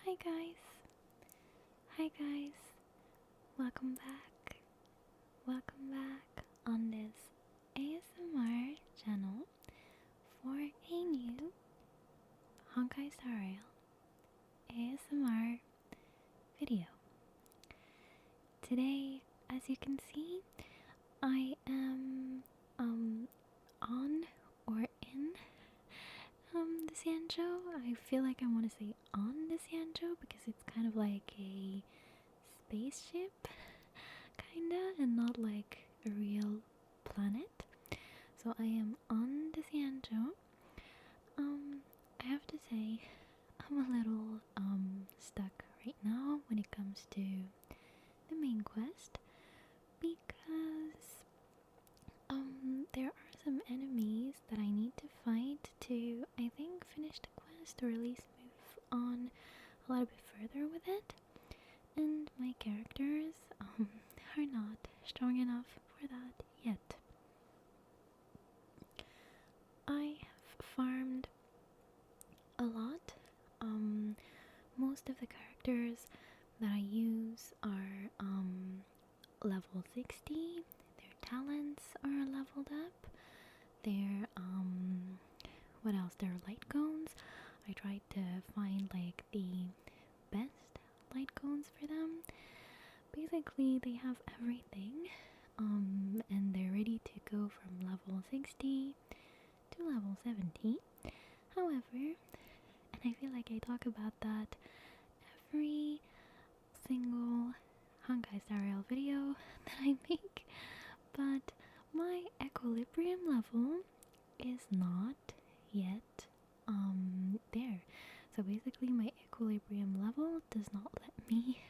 Hi guys. Hi guys. Welcome back. Welcome back on this ASMR channel for a new Honkai Star Rail ASMR video. Today, as you can see, I am on or in the Sancho. I feel like I want to say on the Sancho because it's kind of like a spaceship, kinda, and not like a real planet. So I am on the Sancho. I have to say, I'm a little stuck right now when it comes to the main quest because there are some enemies that I need to fight to, I think, finish the quest or at least move on a little bit further with it. And my characters are not strong enough for that yet. I have farmed a lot. Most of the characters that I use are level 60. Their talents are leveled up. Their what else? Their light cones. I tried to find like the best light cones for them. Basically, they have everything, and they're ready to go from level 60 to level 70. However, and I feel like I talk about that every single Honkai Star Rail video that I make, but my equilibrium level is not yet there. So basically, my equilibrium level does not let me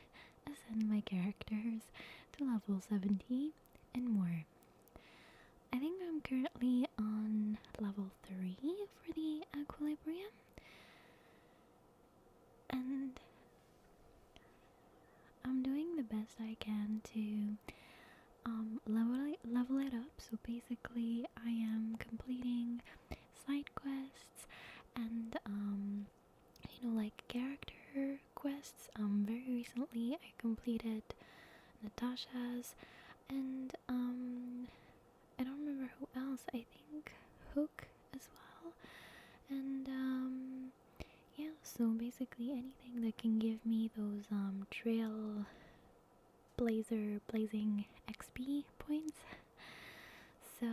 ascend my characters to level 70 and more. I think I'm currently on level 3 for the equilibrium, and I'm doing the best I can to level it up. So basically, I am completing side quests and like character quests. Very recently I completed Natasha's and I don't remember who else. I think Hook as well. And yeah, so basically anything that can give me those trail blazing XP points. So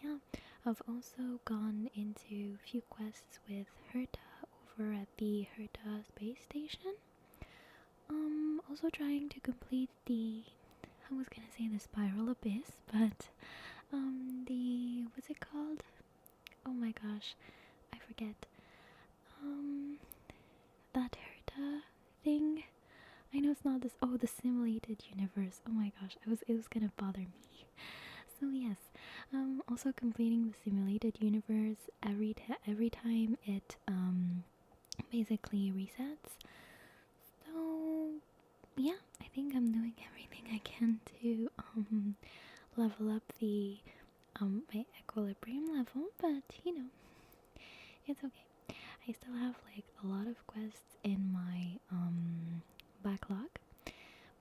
yeah, I've also gone into a few quests with Herta over at the Herta space station. Also trying to complete the, I was gonna say the Spiral Abyss, but the, what's it called? Oh my gosh, I forget. That Herta thing. I know it's not this. Oh, the simulated universe. Oh my gosh, it was gonna bother me. So yes, also completing the simulated universe every time it basically resets. So yeah, I think I'm doing everything I can to level up the my equilibrium level, but it's okay. I still have like a lot of quests in my backlog,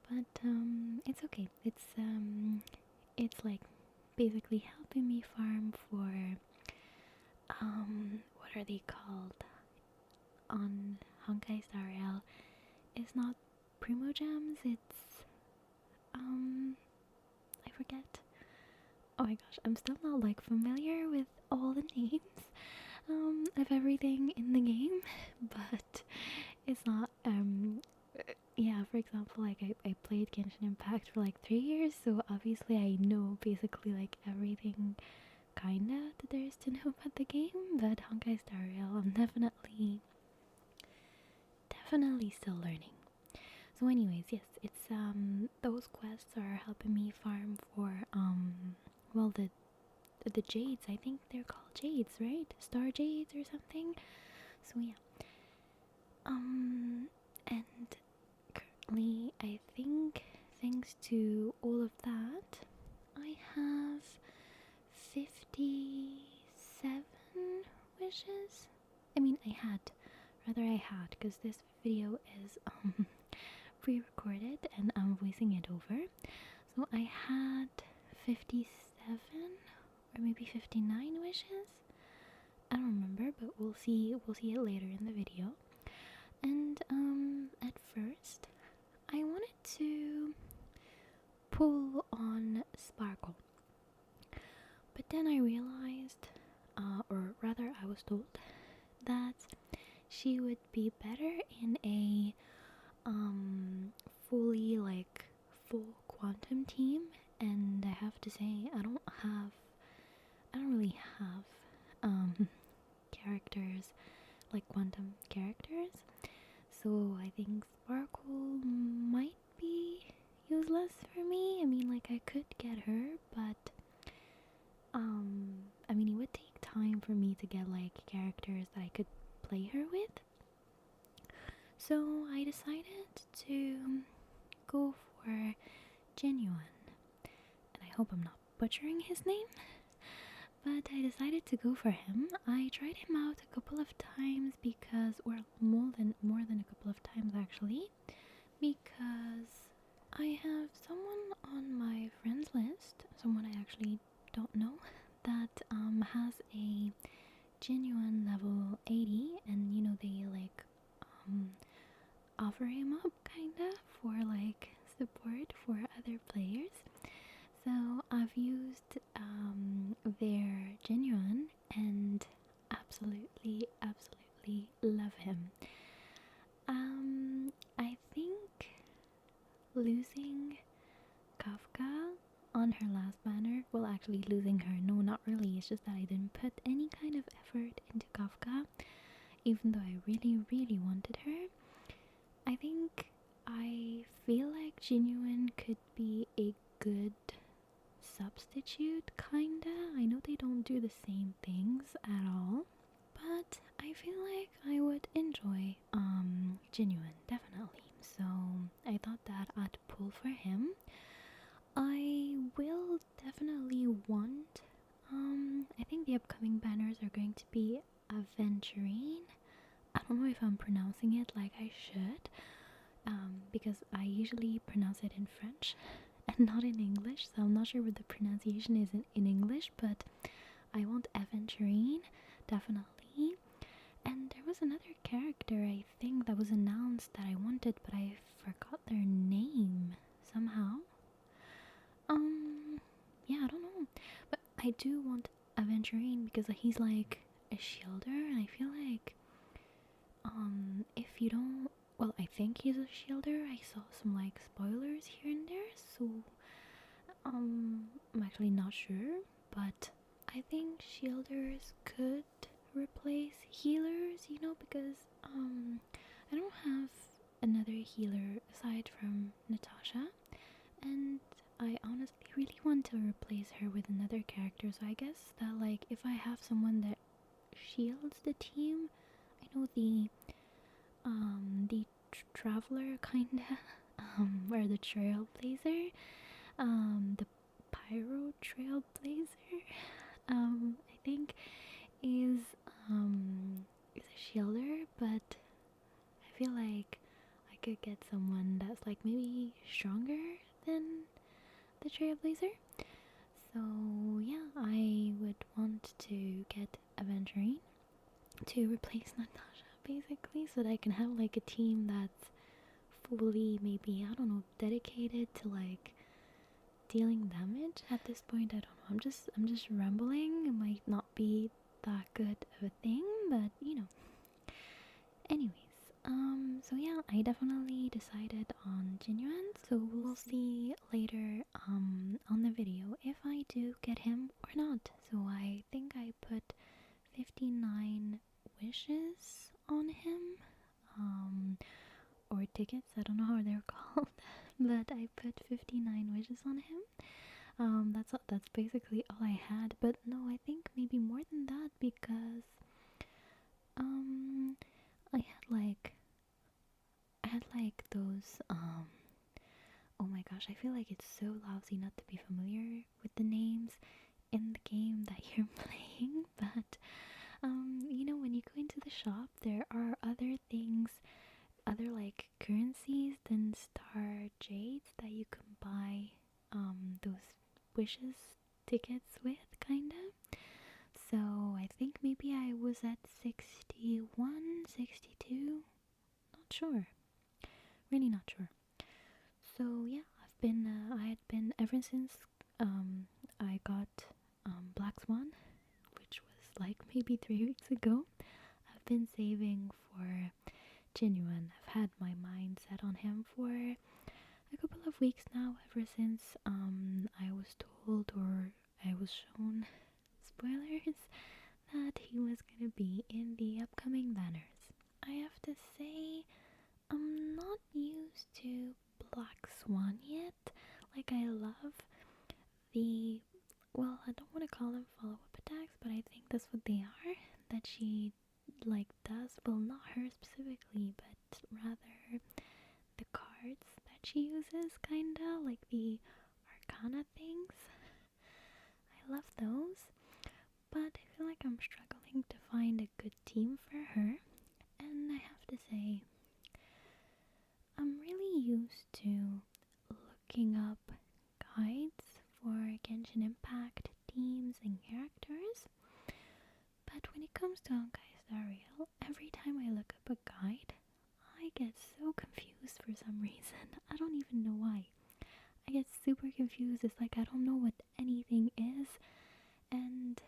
but it's okay. It's like basically helping me farm for what are they called on Honkai Star Rail? It's not Primo Gems, it's I forget. Oh my gosh, I'm still not like familiar with all the names of everything in the game, but it's not yeah, for example, like I played Genshin Impact for like 3 years, so obviously I know basically like everything kinda that there is to know about the game, but Honkai Star Rail I'm definitely still learning. So anyways, yes, it's those quests are helping me farm for well the jades. I think they're called jades, right? Star jades or something. So yeah. And currently I think thanks to all of that I have 57 wishes. I mean I had rather I had, because this video is pre-recorded and I'm voicing it over. So I had 57 or maybe 59 wishes. I don't remember, but we'll see it later in the video. And at first I wanted to pull on Sparkle, but then I realized, or rather I was told, that she would be better in a fully like full quantum team, and I have to say I don't really have characters like quantum characters, so I think Sparkle might be useless for me. I mean, like, I could get her, but I mean, it would take time for me to get like characters that I could play her with. So I decided to go for Genuine, and I hope I'm not butchering his name, but I decided to go for him. I tried him out a couple of times because, well, more than a couple of times actually, because I have someone on my friends list, someone I actually don't know, that has a Genuine level 80, and you know, they like offer him up kinda for like support for other players. So I've used their Genuine and absolutely love him. I think losing Kafka on her last banner, well, actually losing her, no, not really, it's just that I didn't put any kind of effort into Kafka, even though I really wanted her. I think I feel like Genuine could be a good substitute, kinda. I know they don't do the same things at all, but I feel like I would enjoy Genuine, definitely. So I thought that I'd pull for him. I will definitely want I think the upcoming banners are going to be Aventurine. I don't know if I'm pronouncing it like I should, because I usually pronounce it in French and not in English, so I'm not sure what the pronunciation is in English, but I want Aventurine, definitely. And there was another character, I think, that was announced that I wanted, but I forgot their name somehow. Yeah, I don't know, but I do want Aventurine because he's like a shielder, and I feel like, if you don't, well, I think he's a shielder. I saw some like spoilers here and there, so I'm actually not sure, but I think shielders could replace healers, you know, because I don't have another healer aside from Natasha, and I honestly really want to replace her with another character. So I guess that, like, if I have someone that shields the team, I know the traveler kinda, or the trailblazer, the pyro trailblazer, I think is a shielder, but I feel like I could get someone that's like maybe stronger than the trailblazer. So yeah, I would want to get Aventurine to replace Natasha, basically, so that I can have like a team that's fully, maybe, I don't know, dedicated to like dealing damage. At this point, I don't know, I'm just rambling. It might not be that good of a thing, but you know. Anyways, so yeah, I definitely decided on Genuine, so we'll see later on the video if I do get him or not. So I think I put 59 wishes on him, or tickets, I don't know how they're called, but I put 59 wishes on him. That's basically all I had, but no, I think maybe more than that, because um I had like those oh my gosh, I feel like it's so lousy not to be familiar with the names in the game that you're playing, but When you go into the shop, there are other things, other like currencies than star jades that you can buy those wishes tickets with, kinda. So I think maybe I was at 61, 62, not sure, really not sure. So yeah, I had been ever since I got Black Swan, which was like maybe 3 weeks ago. I've been saving for Yuan. I've had my mind set on him for a couple of weeks now, ever since I was told or I was shown spoilers that he was gonna be in the upcoming banners. I have to say, I'm not used to Black Swan yet. Like, I love the, well, I don't want to call them follow-up attacks, but I think that's what they are, that she, like, does, well, not her specifically, but rather the cards that she uses, kinda, like the Arcana things. I love those, but I feel like I'm struggling to find a good team for her, and I have to say, I'm really used to looking up guides for Genshin Impact teams and characters, but when it comes to Honkai Star Rail, every time I look up a guide, I get so confused for some reason. I don't even know why. I get super confused. It's like I don't know what anything is, and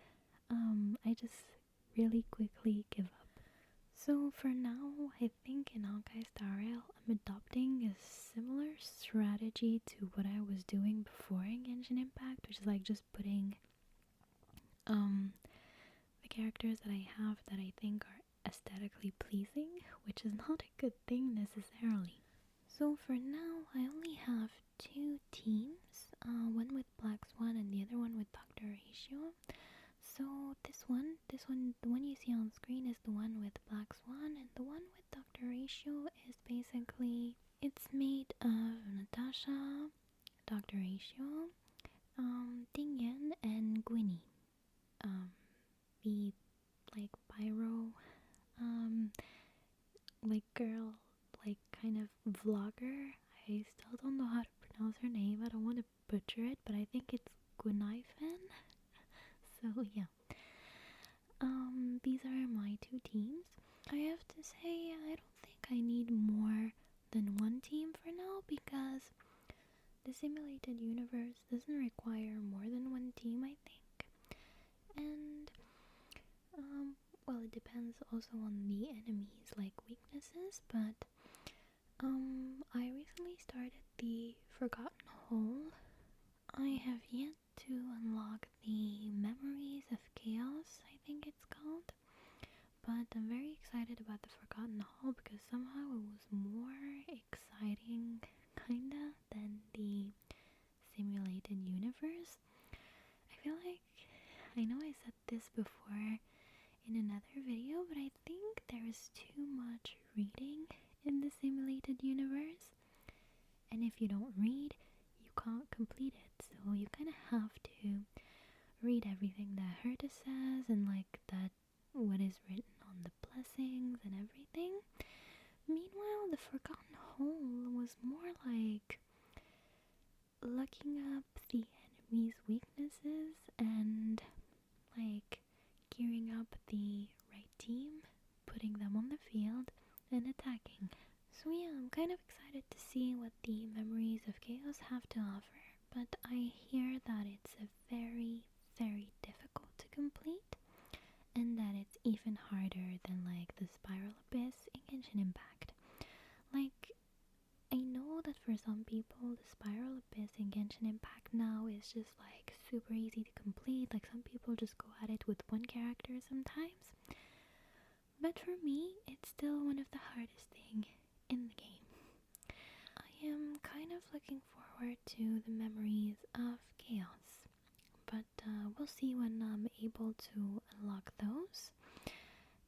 I just really quickly give up. So for now, I think in Honkai Star Rail, I'm adopting a similar strategy to what I was doing before in Genshin Impact, which is like just putting the characters that I have that I think are aesthetically pleasing, which is not a good thing necessarily. So for now, I only have two teams, one with Black Swan and the other one with Dr. Ratio. So the one you see on screen is the one with Black Swan, and the one with Dr. Ratio is basically, it's made of Natasha, Dr. Ratio, Ding Yan, and Gwynny. The like pyro, like girl, like kind of vlogger. I still don't know how to pronounce her name. I don't want to butcher it, but I think it's Gwynaifen. So yeah. These are my two teams. I have to say, I don't think I need more than one team for now, because the simulated universe doesn't require more than one team, I think. And, well, it depends also on the enemies, like weaknesses, but, I recently started the Forgotten Hole. I have yet to unlock the Memories of Chaos, I think it's called. But I'm very excited about the Forgotten Hall because somehow it was more exciting, kinda, than the simulated universe. I feel like, I know I said this before in another video, but I think there is too much reading in the simulated universe. And if you don't read, you can't complete it. So you kind of have to read everything that Herta says and like that what is written on the blessings and everything. Meanwhile, the Forgotten Hole was more like looking up the enemy's weaknesses and like gearing up the right team, putting them on the field, and attacking. So yeah, I'm kind of excited to see what the Memories of Chaos have to offer, but I hear that it's a very, very difficult to complete, and that it's even harder than like the Spiral Abyss in Genshin Impact. Like, I know that for some people the Spiral Abyss in Genshin Impact now is just like super easy to complete, like some people just go at it with one character sometimes. But for me, it's still one of the hardest things in the game. I am kind of looking forward to the Memories of Chaos, but we'll see when I'm able to unlock those.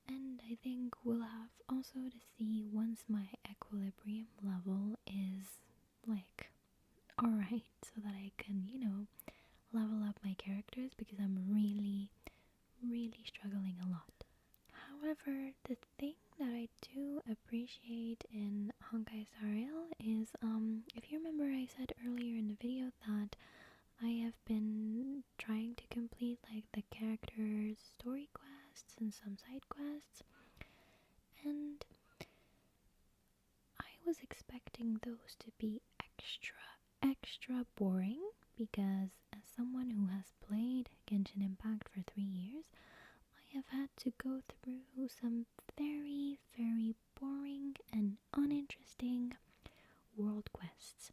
And I think we'll have also to see once my equilibrium level is like alright, so that I can, level up my characters, because I'm really, really struggling a lot. However, the thing that I do appreciate in Honkai Star Rail is, if you remember, I said earlier in the video that I have been trying to complete like the characters' story quests and some side quests, and I was expecting those to be extra boring because as someone who has played Genshin Impact for 3 years, I have had to go through some very boring and uninteresting world quests.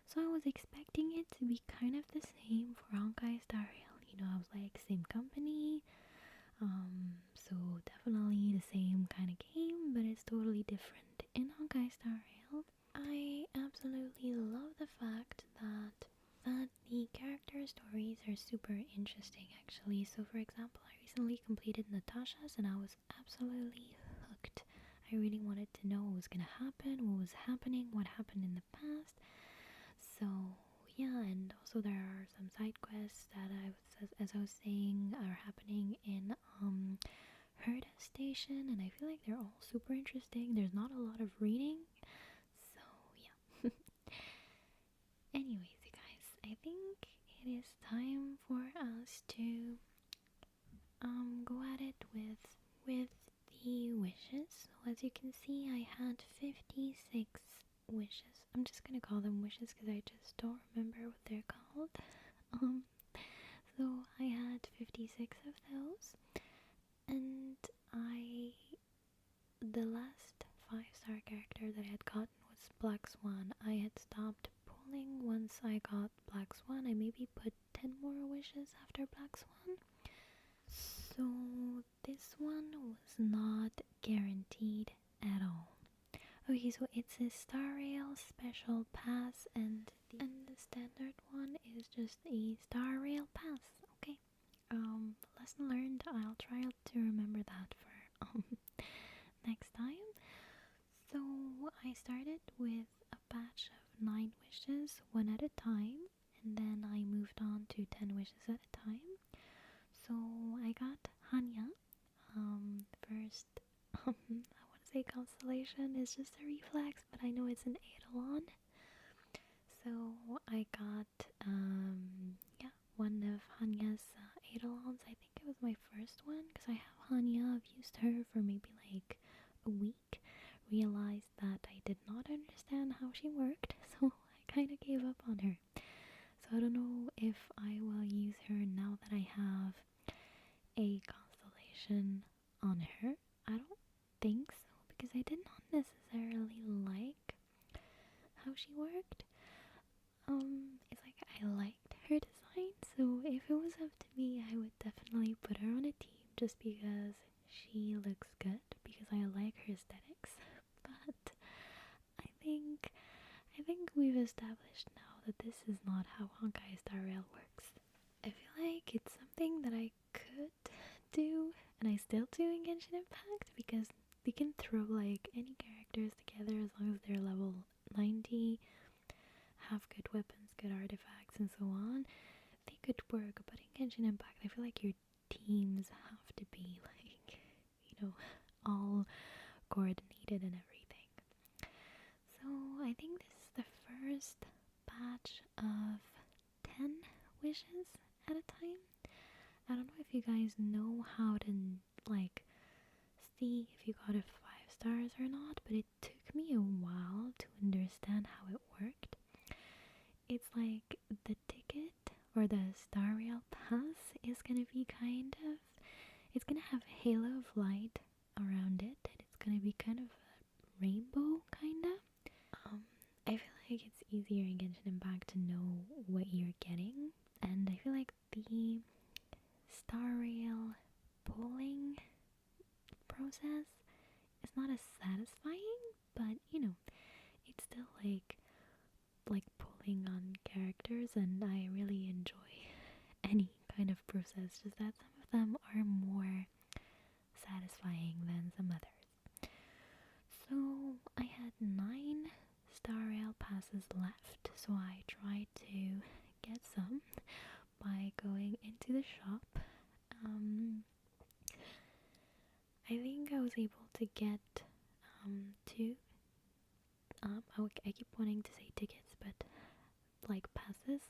So I was expecting it to be kind of the same for Honkai Star Rail. You know, I was like, same company, so definitely the same kind of game, but it's totally different. In Honkai Star Rail, I absolutely love the fact that the character stories are super interesting actually. So for example, I recently completed Natasha's and I was absolutely hooked. I really wanted to know what was gonna happen, what was happening, what happened in the past. So yeah, and also there are some side quests that as I was saying, are happening in Herda Station, and I feel like they're all super interesting. There's not a lot of reading, so yeah. Anyways, you guys, I think it is time for us to go at it with the wishes. So as you can see, I had 56 wishes. I'm just gonna call them wishes because I just don't remember what they're called. Um, so I had 56 of those, and the last 5-star character that I had gotten was Black Swan. I had stopped pulling once I got Black Swan. I maybe put 10 more wishes after Black Swan. So this one was not guaranteed at all. Okay, so it's a Star Rail special pass, and the standard one is just a Star Rail pass. Okay. Lesson learned. I'll try to remember that for next time. So I started with a batch of 9 wishes, one at a time, and then I moved on to 10 wishes at a time. So I got Hanya. First, I want to say constellation is just a reflex, but I know it's an Eidolon. So I got, yeah, one of Hanya's Eidolons. I think it was my first one, because I have Hanya. I've used her for maybe like a week. Realized that I did not understand how she worked, so I kind of gave up on her. So I don't know if I will use her now that I have a constellation on her. I don't think so, because I did not necessarily like how she worked. It's like I liked her design, so if it was up to me, I would definitely put her on a team just because she looks good, because I like her aesthetics. But I think we've established now that this is not how Honkai Star Rail works. I feel like it's something that I could do, and I still do in Genshin Impact, because they can throw like any characters together as long as they're level 90, have good weapons, good artifacts, and so on. They could work, but in Genshin Impact, I feel like your teams have to be like, all coordinated and everything. So I think this is the first batch of 10 wishes at a time. I don't know if you guys know how to like see if you got a 5 stars or not, but it took me a while to understand how it worked. It's like the ticket or the Star Rail pass is gonna be it's gonna have a halo of light around it, and it's gonna be kind of a rainbow, kinda. I feel like it's easier in Genshin Impact to know what you're getting, and I feel like the Star Rail pulling process is not as satisfying, but it's still like pulling on characters, and I really enjoy any kind of process, just that some of them are more satisfying than some others. So I had 9 Star Rail passes left, so I tried to get some by going into the shop. I think to get two. I keep wanting to say tickets, but like passes.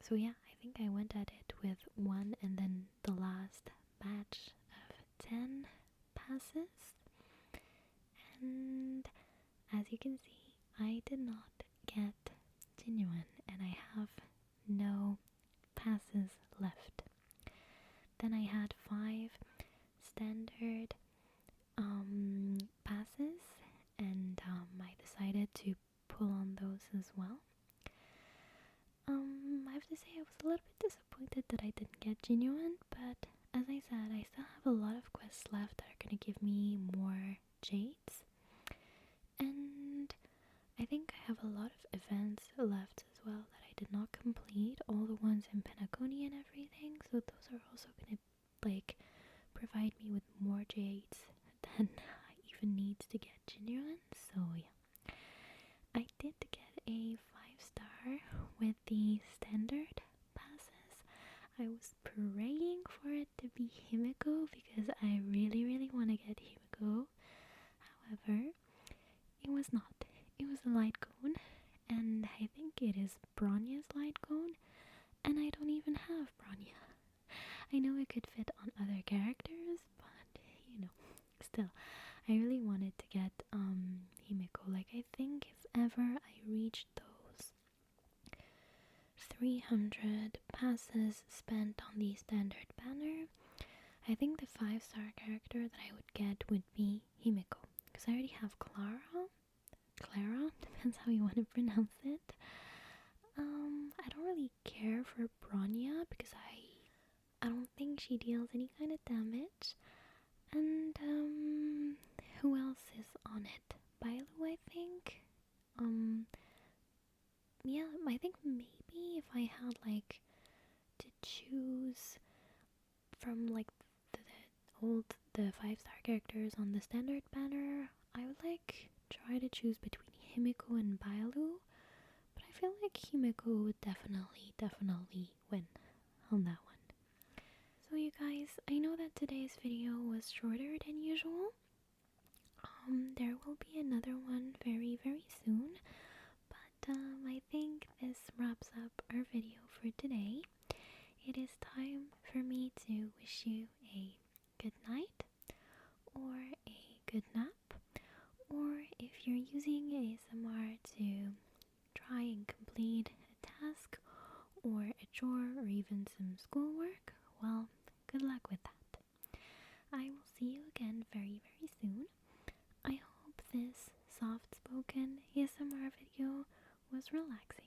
So yeah, I think I went at it with one, and then the last batch of 10 passes. And as you can see, I did not get genuine, and I have no passes left. Then I had 5 standard passes, and I decided to pull on those as well. I have to say I was a little bit disappointed that I didn't get genuine, but as I said, I still have a lot of quests left that are gonna give me more jades, and I think I have a lot of events left as well that I did not complete, all the ones in Penacony and everything, so those are also gonna like provide me with more jades than I even need to get genuine. So yeah, I did get a 5-star with the standard passes. I was praying for it to be Himiko because I really want to get Himiko. However, it was not. It was a light cone, and I think it is Bronya's light cone, and I don't even have Bronya. I know it could fit on other characters, but you know, still, I really wanted to get Himiko. Like, I think if ever I reached those 300 passes spent on the standard banner, I think the 5-star character that I would get would be Himiko. Because I already have Clara, depends how you want to pronounce it. I don't really care for Bronya because I don't think she deals any kind of damage. And who else is on it? Bailu, I think. Yeah, I think maybe if I had like to choose from like the 5-star characters on the standard banner, I would like try to choose between Himiko and Bailu, but I feel like Himiko would definitely win on that one. So you guys, I know that today's video was shorter than usual. There will be another one very soon, but I think this wraps up our video for today. It is time for me to wish you a good night, or a good nap, or if you're using ASMR to try and complete a task, or a chore, or even some schoolwork, well, good luck with that. I will see you again very soon. I hope this soft-spoken ASMR video was relaxing.